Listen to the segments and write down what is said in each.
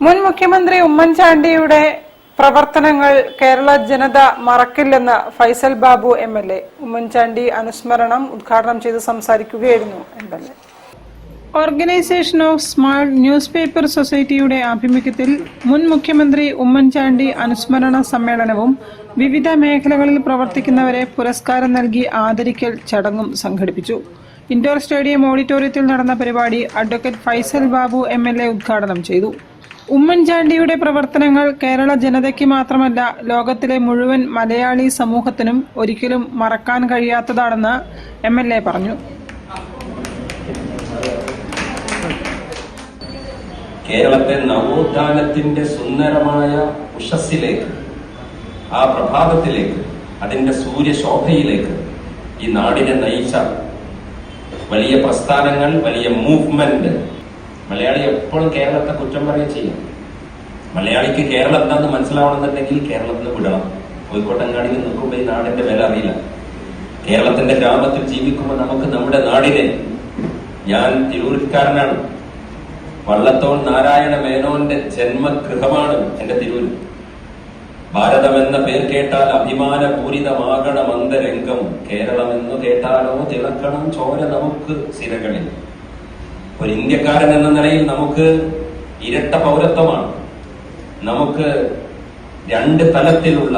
മുൻ മുഖ്യമന്ത്രി ഉമ്മൻചാണ്ടിയുടെ പ്രവർത്തനങ്ങൾ കേരള ജനത മറക്കില്ലെന്ന് ഫൈസൽ ബാബു എംഎൽഎ. ഉമ്മൻചാണ്ടി അനുസ്മരണം ഉദ്ഘാടനം ചെയ്ത് സംസാരിക്കുകയായിരുന്നു MLA. Organisation of small news paper സൊസൈറ്റിയുടെ ആഭിമുഖ്യത്തിൽ മുൻ മുഖ്യമന്ത്രി ഉമ്മൻചാണ്ടി അനുസ്മരണ സമ്മേളനവും വിവിധ മേഖലകളിൽ പ്രവർത്തിക്കുന്നവരെ പുരസ്കാരം നൽകി ആദരിക്കൽ ചടങ്ങും സംഘടിപ്പിച്ചു. ഇൻഡോർ സ്റ്റേഡിയം ഓഡിറ്റോറിയത്തിൽ നടന്ന പരിപാടി അഡ്വക്കേറ്റ് ഫൈസൽ ബാബു എംഎൽഎ ഉദ്ഘാടനം ചെയ്തു. ഉമ്മൻചാണ്ടിയുടെ പ്രവർത്തനങ്ങൾ കേരള ജനതയ്ക്ക് മാത്രമല്ല, ലോകത്തിലെ മുഴുവൻ മലയാളി സമൂഹത്തിനും ഒരിക്കലും മറക്കാൻ കഴിയാത്തതാണെന്ന് എംഎൽഎ പറഞ്ഞു. കേരളത്തെ നവോത്ഥാനത്തിന്റെ സുന്ദരമായ ഉഷസ്സിലേക്ക്, ആ പ്രഭാതത്തിലേക്ക്, അതിന്റെ സൂര്യശോഭയിലേക്ക് ഈ നാടിനെ നയിച്ച വലിയ പ്രസ്ഥാനങ്ങൾ, വലിയ മൂവ്മെന്റ്. മലയാളി എപ്പോഴും കേരളത്തെ കുറ്റം പറയുക ചെയ്യും. മലയാളിക്ക് കേരളം എന്താണെന്ന് മനസ്സിലാവണമെന്നുണ്ടെങ്കിൽ കേരളത്തിൽ വിടണം. കോഴിക്കോട്ടങ്ങാടിയിൽ നിൽക്കുമ്പോൾ ഈ നാടിന്റെ വില അറിയില്ല. കേരളത്തിന്റെ ഗ്രാമത്തിൽ ജീവിക്കുമ്പോൾ നമുക്ക് നമ്മുടെ നാടിനെ, ഞാൻ തിരൂർക്കാരനാണ്, വള്ളത്തോൾ നാരായണ മേനോന്റെ ജന്മഗൃഹമാണ് എന്റെ തിരൂര്. ഭാരതം എന്ന പേർ കേട്ടാൽ അഭിമാനപൂരിതമാകണം അന്തരംഗം, കേരളം എന്ന് കേട്ടാലോ തിളക്കണം ചോര നമുക്ക് സിരകളിൽ. ഒരു ഇന്ത്യക്കാരൻ എന്ന നിലയിൽ നമുക്ക് ഇരട്ട പൗരത്വമാണ്. നമുക്ക് രണ്ട് തലത്തിലുള്ള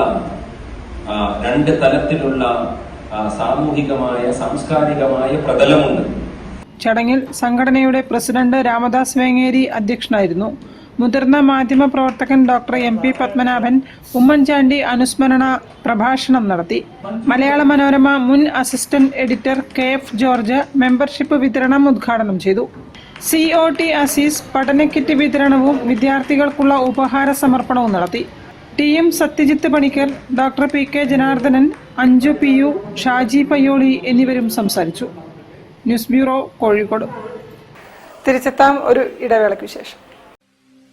സാമൂഹികമായ സാംസ്കാരികമായ പ്രതലമുണ്ട്. ചടങ്ങിൽ സംഘടനയുടെ പ്രസിഡന്റ് രാമദാസ് വേങ്ങേരി അധ്യക്ഷനായിരുന്നു. മുതിർന്ന മാധ്യമ പ്രവർത്തകൻ ഡോക്ടർ MP പത്മനാഭൻ ഉമ്മൻചാണ്ടി അനുസ്മരണ പ്രഭാഷണം നടത്തി. മലയാള മനോരമ മുൻ assistant editor KF George membership വിതരണം ഉദ്ഘാടനം ചെയ്തു. COT അസീസ് പഠനക്കിറ്റ് വിതരണവും വിദ്യാർത്ഥികൾക്കുള്ള ഉപഹാര സമർപ്പണവും നടത്തി. TM Satyajith Panicker, doctor PK Janardhanan, Anju PU, Shaji Payyoli എന്നിവരും സംസാരിച്ചു. News bureau, Kozhikode. തിരിച്ചെത്താം ഒരു ഇടവേളയ്ക്ക് ശേഷം.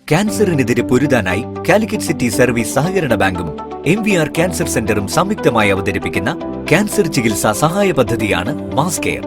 ക്യാൻസറിനെതിരെ പൊരുതാനായി കാലിക്കറ്റ് സിറ്റി സർവീസ് സഹകരണ ബാങ്കും MVR ക്യാൻസർ സെന്ററും സംയുക്തമായി അവതരിപ്പിക്കുന്ന ക്യാൻസർ ചികിത്സാ സഹായ പദ്ധതിയാണ് മാസ് കെയർ.